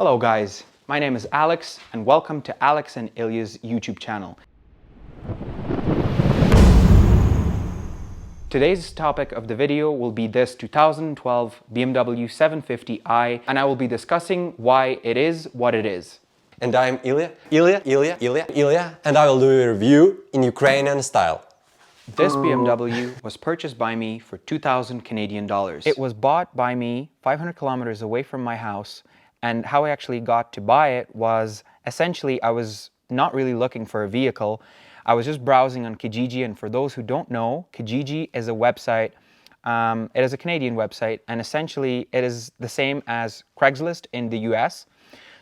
Hello guys, my name is Alex and welcome to Alex and Illia's YouTube channel. Today's topic of the video will be this 2012 BMW 750i, and I will be discussing why it is what it is. And I'm Illia, and I will do a review in Ukrainian style. This BMW was purchased by me for 2,000 Canadian dollars. It was bought by me 500 kilometers away from my house, and how I actually got to buy it was essentially I was not really looking for a vehicle. I was just browsing on Kijiji, and for those who don't know, Kijiji is a website. It is a Canadian website, and essentially it is the same as Craigslist in the US.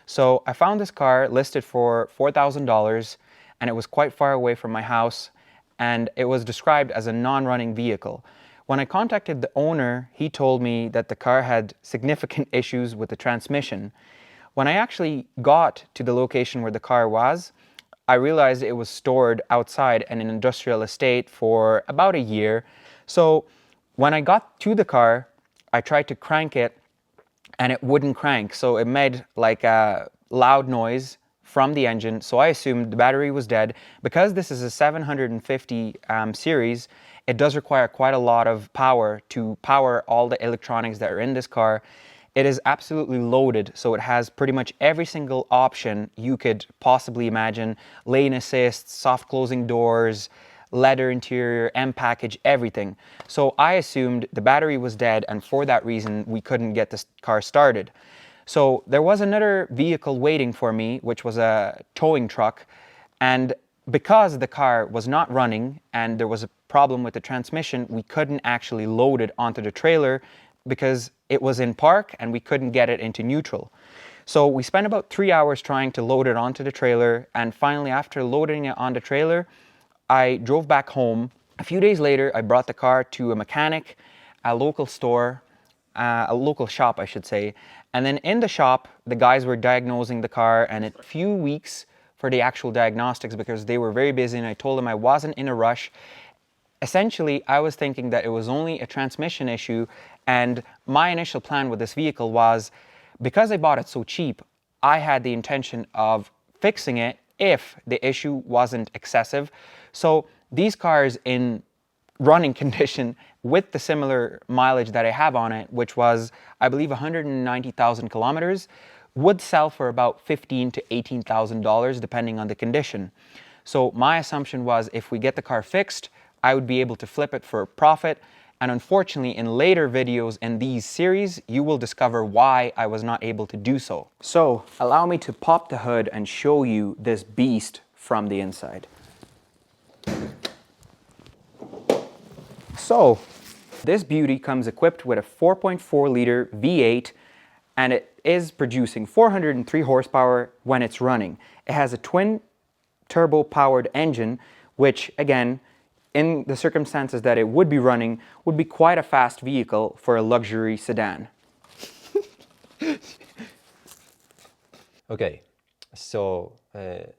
So I found this car listed for $4,000, and it was quite far away from my house, and it was described as a non-running vehicle. When I contacted the owner, he told me that the car had significant issues with the transmission. When I actually got to the location where the car was, I realized it was stored outside in an industrial estate for about a year. So when I got to the car, I tried to crank it and it wouldn't crank. So it made like a loud noise from the engine. So I assumed the battery was dead. Because this is a 750 series, it does require quite a lot of power to power all the electronics that are in this car. It is absolutely loaded, so it has pretty much every single option you could possibly imagine. Lane assist, soft closing doors, leather interior, M-package, everything. So I assumed the battery was dead, and for that reason, we couldn't get this car started. So there was another vehicle waiting for me, which was a towing truck, and because the car was not running and there was a problem with the transmission, we couldn't actually load it onto the trailer because it was in park and we couldn't get it into neutral. So we spent about 3 hours trying to load it onto the trailer, and finally after loading it on the trailer, I drove back home. A few days later, I brought the car to a mechanic, a local store, a local shop I should say, and then in the shop, the guys were diagnosing the car, and a few weeks for the actual diagnostics because they were very busy, and I told them I wasn't in a rush. Essentially, I was thinking that it was only a transmission issue, and my initial plan with this vehicle was, because I bought it so cheap, I had the intention of fixing it if the issue wasn't excessive. So these cars in running condition with the similar mileage that I have on it, which was, I believe, 190,000 kilometers, would sell for about $15,000 to $18,000 depending on the condition. So my assumption was if we get the car fixed, I would be able to flip it for a profit. And unfortunately, in later videos in these series, you will discover why I was not able to do so. So allow me to pop the hood and show you this beast from the inside. So this beauty comes equipped with a 4.4 liter V8, and it is producing 403 horsepower when it's running. It has a twin turbo powered engine, which again, in the circumstances that it would be running, would be quite a fast vehicle for a luxury sedan. Okay, so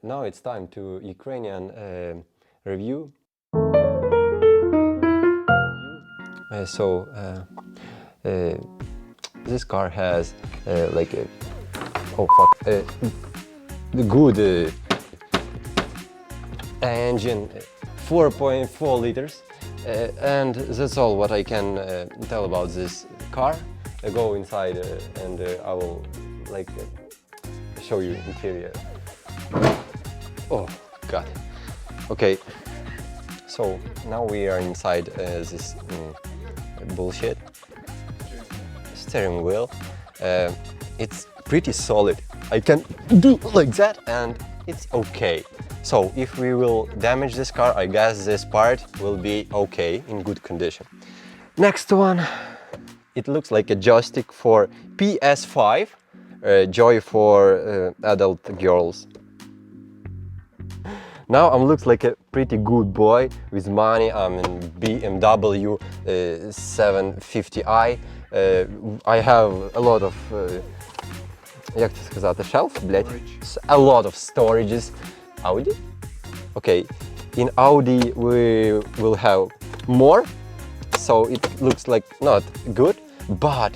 now it's time to Ukrainian review. This car has like a good engine, 4.4 liters, and that's all what I can tell about this car. Go inside and I will show you interior. Oh god. Okay, so now we are inside this bullshit steering wheel. It's pretty solid. I can do like that and it's okay. So if we will damage this car, I guess this part will be okay, in good condition. Next one, it looks like a joystick for PS5, Joy for adult girls. Now I look like a pretty good boy with money. I'm in BMW 750i. I have a lot of, як це сказати, shelf, блядь? A lot of storages. Audi? Okay, in Audi we will have more, so it looks like not good, but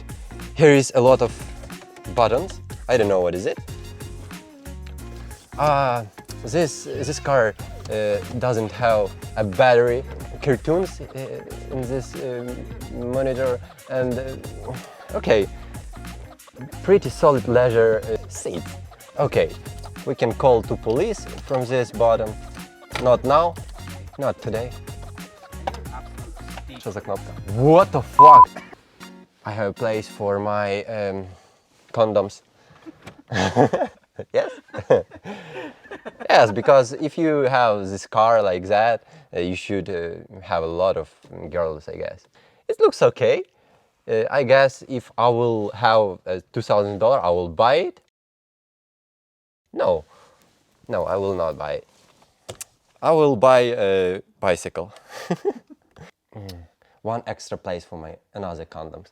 here is a lot of buttons I don't know what is it. This car doesn't have a battery. Cartoons in this monitor, and okay, pretty solid leather seats. Okay, we can call to police from this bottom. Not now, not today. Що за кнопка? What the fuck? I have a place for my condoms. Yes? Yes, because if you have this car like that, you should have a lot of girls, I guess. It looks okay. I guess if I will have $2,000, I will buy it. No, I will not buy it. I will buy a bicycle. One extra place for my another condoms.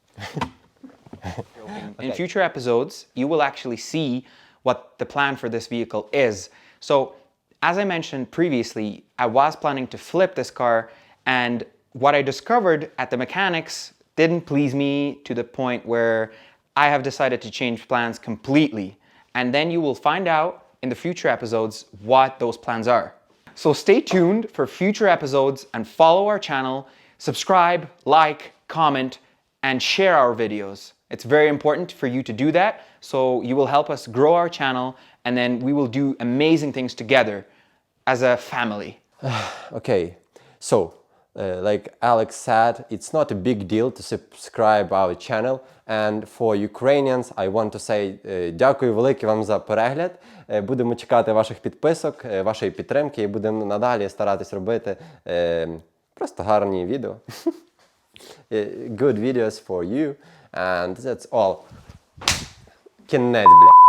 In future episodes, you will actually see what the plan for this vehicle is. So, as I mentioned previously, I was planning to flip this car, and what I discovered at the mechanics didn't please me to the point where I have decided to change plans completely. And then you will find out in the future episodes what those plans are. So stay tuned for future episodes and follow our channel, subscribe, like, comment, and share our videos. It's very important for you to do that, so you will help us grow our channel, and then we will do amazing things together as a family. Okay, so like Alex said, it's not a big deal to subscribe our channel, and for Ukrainians I want to say дякую велике вам за перегляд. Будемо чекати ваших підписок, вашої підтримки і будемо надалі старатись робити просто гарні відео. Good videos for you, and that's all. Кінець, бля.